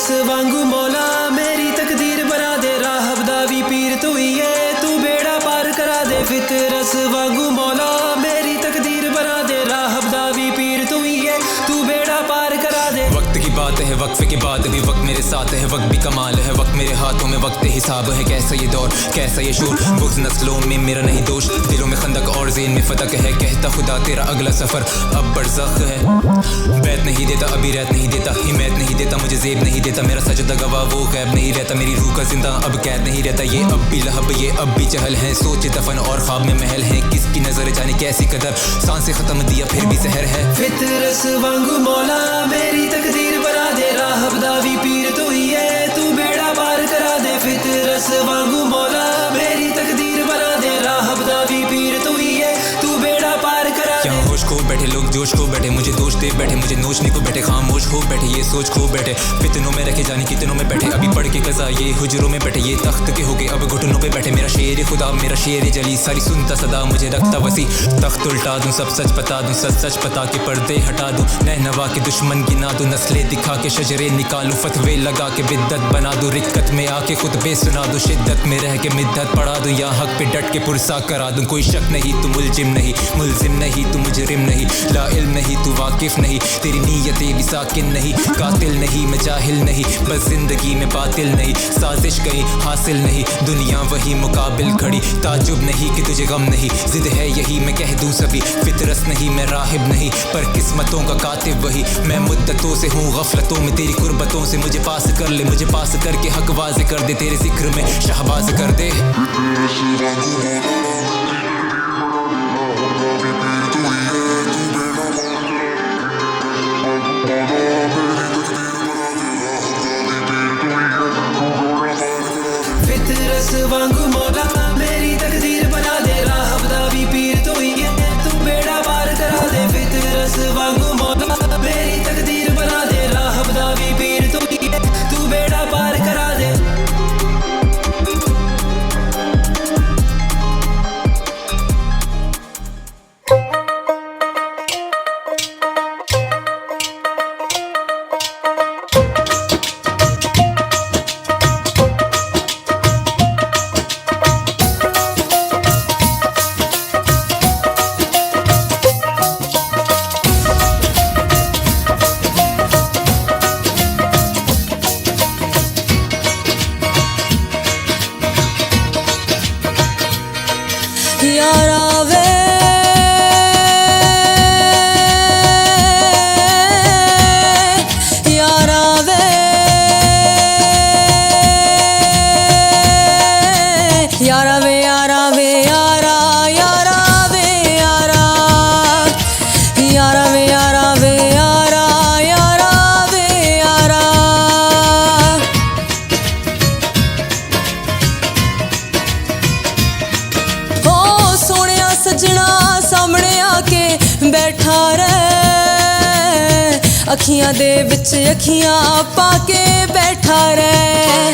रस वांगू मौला मेरी तकदीर बना दे, राहब दावी पीर तू ही है, तू बेड़ा पार करा दे। फितरस वांगू मौला मेरी तकदीर बना दे, राहब दावी पीर तू ही है, तू बेड़ा पार करा दे। वक्त की बात है, वक्फे के बाद भी वक्त मेरे साथ है, वक्त भी कमाल है, वक्त मेरे हाथों में, वक्त हिसाब है। कैसा ये दौर, कैसा ये शूर, बुग़्ज़ नस्लों में मेरा नहीं दोष, दिलों में खंदक और ज़ेन में फतक है। कहता खुदा तेरा अगला सफ़र अब बरज़ख है, बैत नहीं देता अभी रैत नहीं देता, हिमायत नहीं देता मुझे ज़ेब नहीं देता, मेरा सजदा गवाह वो गैब नहीं रहता, मेरी रूह का जिंदा अब कैद नहीं रहता। ये अब भी लहब, ये अब भी चहल है, सोच दफन और ख्वाब में महल है, किसकी नज़र जाने कैसी कदर, सांसें ख़त्म दिया फिर भी सहर है। फितरस वांगू मौला मेरी तकदीर बना दे, राहब दावी पीर तू ही है, तू बेड़ा पार करा दे। फितरस वांगू मौला मेरी तकदीर बना दे, राहब दावी पीर तू ही है, तू बेड़ा पार करा दे। यहाँ होश खो बैठे लोग, जोश खो बैठे, मुझे दोष दे बैठे, मुझे नोचने को बैठे, खामोश हो बैठे, ये सोच खो बैठे, फितनों में रखे जाने कितनों में बैठे, अभी पढ़ के कज़ा ये हुजरों में बैठे, ये तख्त के हो गए अब घुटनों पे बैठे। मेरा शेर खुदा, मेरा शेर जली, सारी सुनता सदा मुझे रखता वसी, तख्त उल्टा दूं, सब सच बता दूं, सच सच पता के पर्दे हटा दूं, नहनवा के दुश्मन गिना दूं, नस्लें दिखा के शजरे निकालूं, फतवे लगा के बिद्दत बना दूं, रिक्कत में आके खुतबे सुना दूं, शिद्दत में रह के मिद्दत पढ़ा दूं, या हक पे डट के पुरसा करा दूं। कोई शक नहीं तू मुलजिम नहीं, मुलजिम नहीं तू मुजरिम नहीं, ला इल्म नहीं तू वाकिफ नहीं, तेरी नीयतें भी साकिन नहीं, कातिल नहीं मैं जाहिल नहीं, बस जिंदगी में बातिल नहीं, साजिश कहीं हासिल नहीं, दुनिया वही मुकाबिल खड़ी, ताजुब नहीं कि तुझे गम नहीं, जिद है यही मैं कह दूं सभी, फितरस नहीं मैं राहिब नहीं, पर किस्मतों का कातिब वही, मैं मुद्दतों से हूँ गफलतों में, तेरी कुर्बतों से मुझे पास कर ले, मुझे पास करके हक वाज़े कर दे, तेरे जिक्र में शहबाज कर दे। फितरस वांगू मौला मेरी तकदीर बना दे, राहब दावी पीर तू ही है, तू बेड़ा पार करा दे। फितरस वांगू मौला मेरी तकदीर बना दे, राहब दावी पीर तू ही है, तू बेड़ा पार करा दे। यारा वे यारा वे यारा वे यारा वे यारा यारा वे यारा यारा वे यारा वे यारा यारा वे यारा। हो सोनिया सजना सामने आके बैठा रहे, अखियां दे विच अखियां पाके बैठा रहे,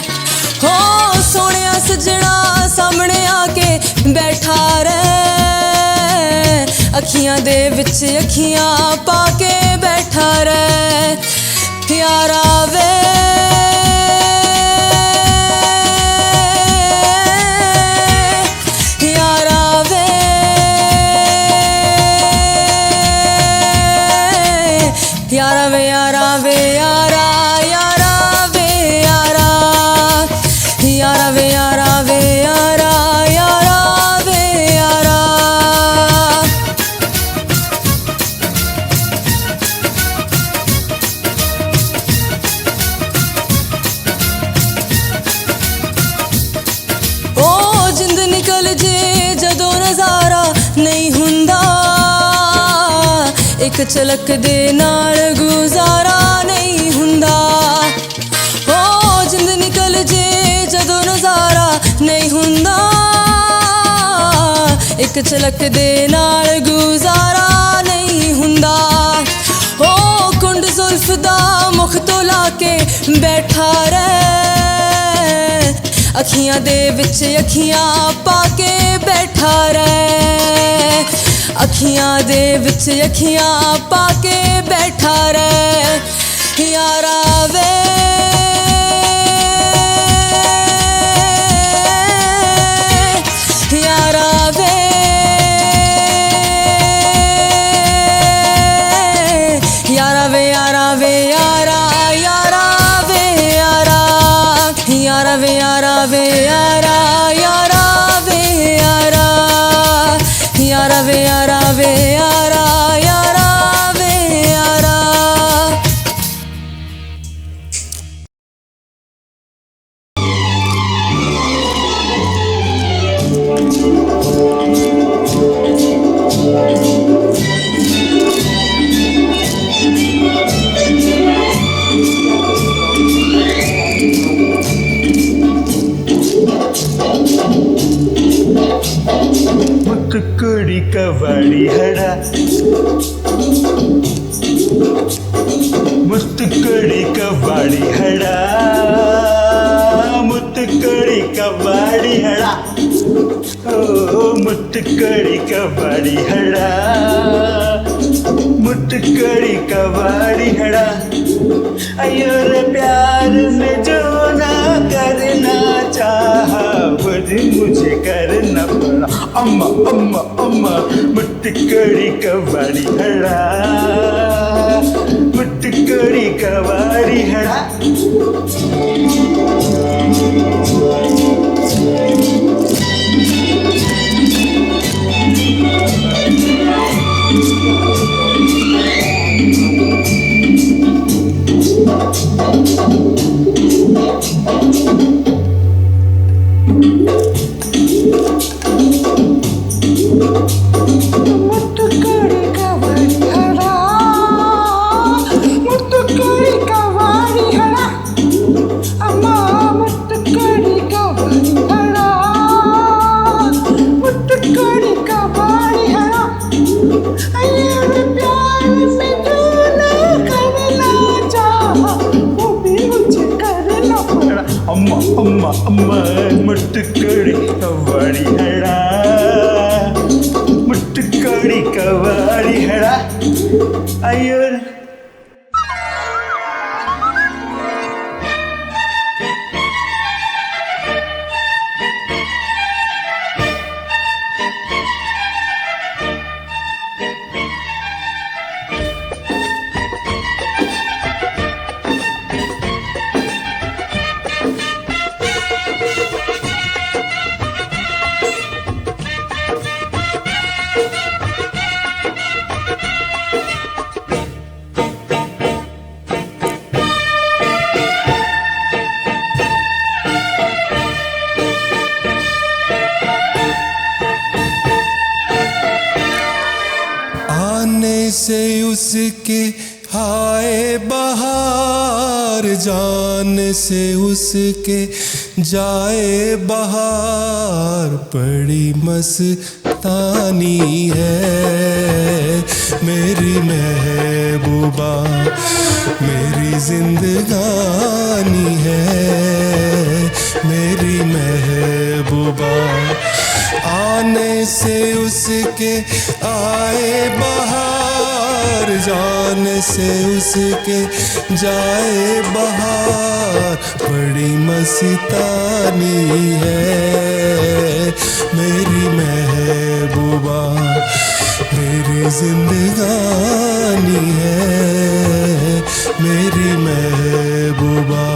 हो सोनिया सजना सामने आके बैठा रहे, अखियां दे विच अखियां पाके बैठा रहे। यारा वे यारा वे यारा वे यारा वे यारा यारा वे यारा यारा वे यारा वे यारा यारा वे यारा। ओ जिंद निकल जे जदों नज़ारा नहीं हुंदा, एक झलक दे नाल गुजारा नहीं हुंदा, ओ जिंद निकल जे जदों नज़ारा नहीं हुंदा, एक झलक दे नाल गुजारा नहीं हुंदा, ओ कुंड जुल्फ दा मुख तो लाके बैठा रहे, अखियां दे विच अखियां पाके बैठा रहे, अखियां दे विच अखियां पाके बैठा रहे। यारा वे यारा वे यारा यारा वे यारा यारा वे यारा वे यारा यारा वे यारा। मुत्तुकुड़ी कवाड़ी हड़ा मुत्तुकुड़ी कवाड़ी हड़ा मुत्तुकुड़ी कवाड़ी हड़ा ओ मुत्तुकुड़ी कवाड़ी हड़ा मुत्तुकुड़ी कवाड़ी हड़ा। अयो रे प्यार में जो ना करना चाहा वो मुझे करना पड़ा। अम्मा अम्मा अम्मा मुत्तुकुड़ी कवाड़ी हड़ा मुत्तुकुड़ी कवाड़ी हड़ा। मुत्तुकुड़ी कवाड़ी हड़ा मुत्तुकुड़ी कवाड़ी हड़ा। अम्मा मुत्तुकुड़ी कवाड़ी हड़ा मुत्तुकुड़ी कवाड़ी हड़ा। अयो रे प्यार में जो ना करना चाहा वो भी मुझे करना पड़ा। अम्मा अम्मा अम्मा मुत्तुकुड़ी कवाड़ी हड़ा मुत्तुकुड़ी कवाड़ी हड़ा। अयो आने से उसके हाय बहार जाने से उसके जाए बहार बड़ी मस्तानी है मेरी महबूबा मेरी जिंदगानी है मेरी महबूबा। आने से उसके आए बहार जाने से उसके जाए बहार बड़ी मस्तानी है मेरी महबूबा मेरी जिंदगानी है मेरी महबूबा।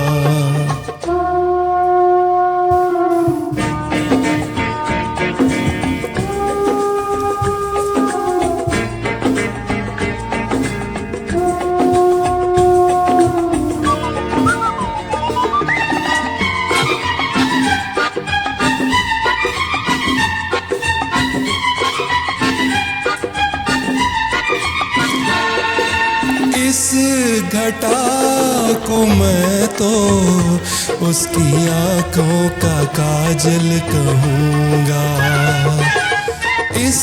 इस घटा को मैं तो उसकी आँखों का काजल कहूँगा इस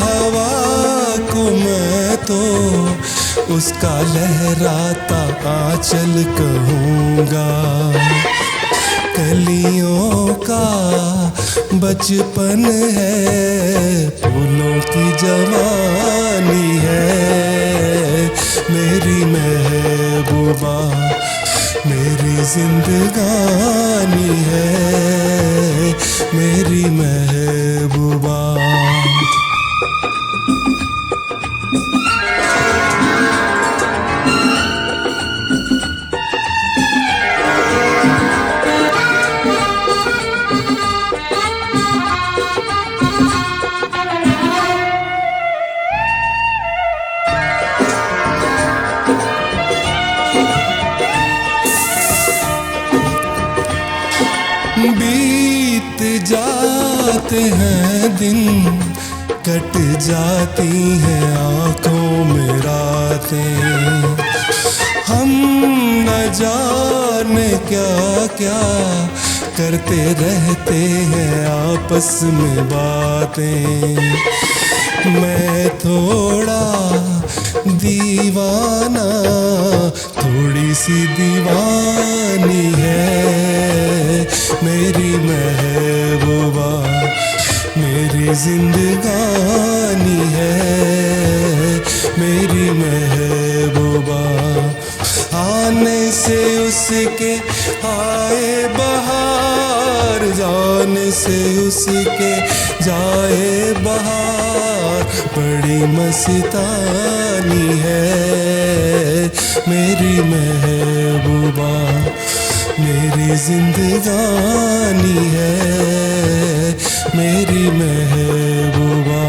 हवा को मैं तो उसका लहराता आंचल कहूँगा। कलियों का बचपन है फूलों की जवानी है मेरी महबूबा मेरी जिंदगानी है मेरी महबूबा। बीत जाते हैं दिन, कट जाती हैं आँखों में रातें। हम न जाने क्या क्या करते रहते हैं आपस में बातें। मैं थोड़ा दीवाना, थोड़ी सी दीवानी है मेरी महबूबा, मेरी जिंदगानी है मेरी महबूबा। आने से उसके आए बहार, जाने से उसके जाए बहार, बड़ी मस्तानी है मेरी महबूबा, मेरी जिंदगानी है मेरी महबूबा।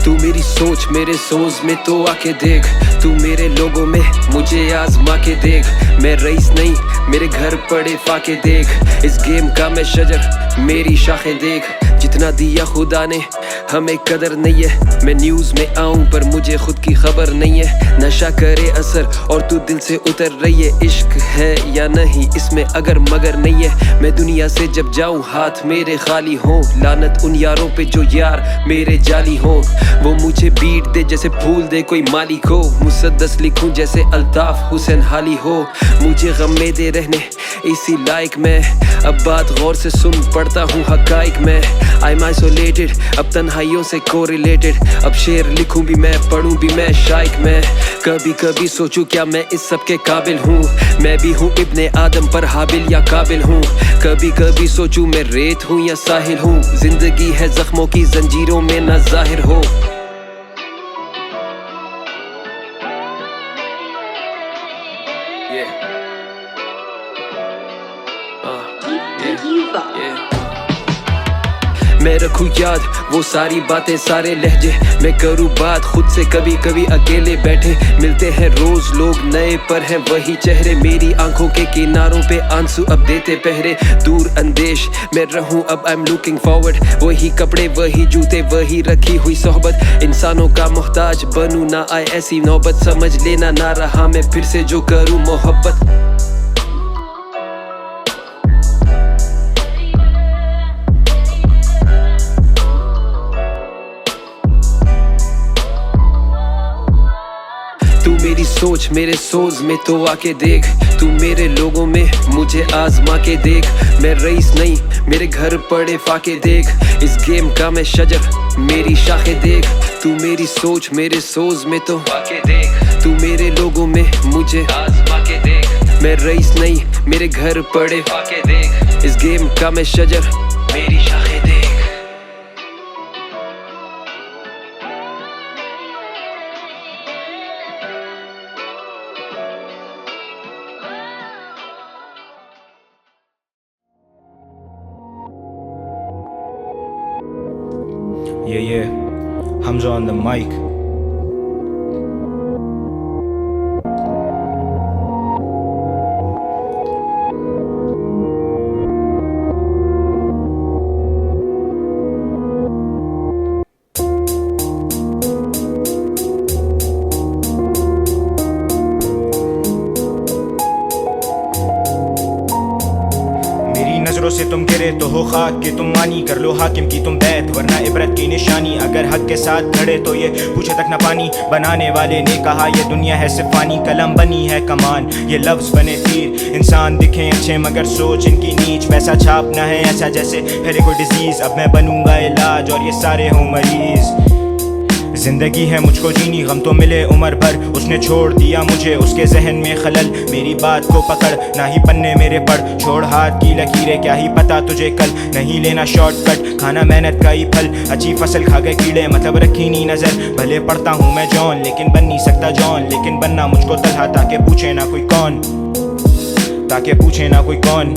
तू मेरी सोच मेरे सोच में तो आके देख, तू मेरे लोगों में मुझे आजमा के देख। मैं रईस नहीं मेरे घर पड़े फाके देख, इस गेम का मैं शजर मेरी शाखें देख। जितना दिया खुदा ने हमें कदर नहीं है, मैं न्यूज़ में आऊं पर मुझे खुद की खबर नहीं है। नशा करे असर और तू दिल से उतर रही है, इश्क है या नहीं इसमें अगर मगर नहीं है। मैं दुनिया से जब जाऊं हाथ मेरे खाली हों, लानत उन यारों पे जो यार मेरे जाली हों। वो मुझे बीट दे जैसे फूल दे कोई माली को, मुसद्दस लिखूं जैसे अल्ताफ हुसैन हाली हो। मुझे गम में दे रहने इसी लायक मैं, अब बात गौर से सुन पढ़ता हूँ हकाइक में। आई एम आइसोलेटेड अब तन्हाइयों से कोरिलेटेड, अब शेर लिखूं भी मैं पढ़ूं भी मैं शाइक में। कभी कभी सोचूं क्या मैं इस सब के काबिल हूँ, मैं भी हूँ इब्ने आदम पर हाबिल या काबिल हूँ। कभी कभी सोचूं मैं रेत हूँ या साहिल हूँ, जिंदगी है जख्मों की जंजीरों में न जाहिर हो। मैं रखूं याद वो सारी बातें सारे लहजे, मैं करूं बात खुद से कभी कभी अकेले बैठे। मिलते हैं रोज लोग नए पर हैं वही चेहरे, मेरी आंखों के किनारों पे आंसू अब देते पहरे। दूर अंदेश मैं रहूं अब आई एम लुकिंग फॉरवर्ड, वही कपड़े वही जूते वही रखी हुई सोहबत। इंसानों का मोहताज बनूं ना आए ऐसी नौबत, समझ लेना ना रहा मैं फिर से जो करूं मोहब्बत। तू मेरी सोच मेरे सोच में तो आके देख, तू मेरे लोगों में मुझे आजमा के देख। मैं रईस नहीं मेरे घर पड़े फाके देख, इस गेम का मैं शजर मेरी शाखें देख। तू मेरी सोच मेरे सोच में तो आके देख, तू मेरे लोगों में मुझे आजमा के देख। मैं रईस नहीं मेरे घर पड़े फाके देख, इस गेम का मैं शजर मेरी शाखें देख। Yeah, Hamza on the mic. नजरों से तुम गिरे तो हो खाक के तुम मानी, कर लो हाकिम की तुम बैत वरना इबरत की निशानी। अगर हक के साथ खड़े तो ये पूछे तक न पानी, बनाने वाले ने कहा ये दुनिया है सिर्फ पानी। कलम बनी है कमान ये लफ्ज बने तीर, इंसान दिखे अच्छे मगर सोच इनकी नीच। पैसा छापना है ऐसा जैसे फैले कोई डिजीज, अब मैं बनूंगा इलाज और ये सारे हों मरीज। जिंदगी है मुझको जीनी गम तो मिले उम्र भर, उसने छोड़ दिया मुझे उसके जहन में खलल। मेरी बात को पकड़ ना ही पन्ने मेरे पढ़, छोड़ हाथ की लकीरें क्या ही पता तुझे कल। नहीं लेना शॉर्टकट खाना मेहनत का ही फल, अच्छी फसल खा गए कीड़े मतलब रखी नहीं नजर। भले पढ़ता हूँ मैं जॉन लेकिन बन नहीं सकता जॉन, लेकिन बनना मुझको तलहा ताकि पूछे ना कोई कौन। ताकि पूछे ना कोई कौन।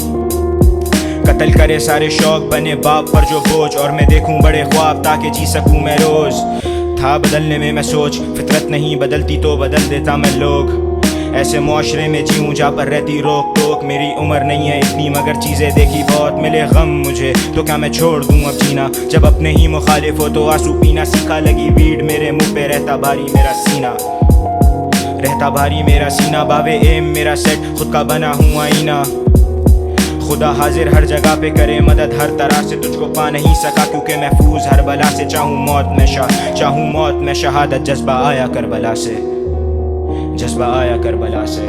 कत्ल करे सारे शौक, बने बाप पर जो बोझ, और मैं देखूं बड़े ख्वाब ताकि जी सकूं मैं रोज। था बदलने में मैं सोच, फितरत नहीं बदलती तो बदल देता मैं लोग। ऐसे मुआशरे में जीऊं जहाँ पर रहती रोक टोक। मेरी उम्र नहीं है इतनी मगर चीज़ें देखी बहुत, मिले गम मुझे तो क्या मैं छोड़ दूं अब जीना। जब अपने ही मुखालिफ हो तो आंसू पीना सीखा, लगी भीड़ मेरे मुंह पे रहता भारी मेरा सीना, रहता भारी मेरा सीना। बावे एम मेरा सेट, खुद का बना हूँ आईना। खुदा हाजिर हर जगह पे करे मदद, हर तरह से तुझको पा नहीं सका क्योंकि महफूज हर बला से। चाहूँ मौत में शहादत, जज्बा आया करबला से, जज्बा आया करबला से।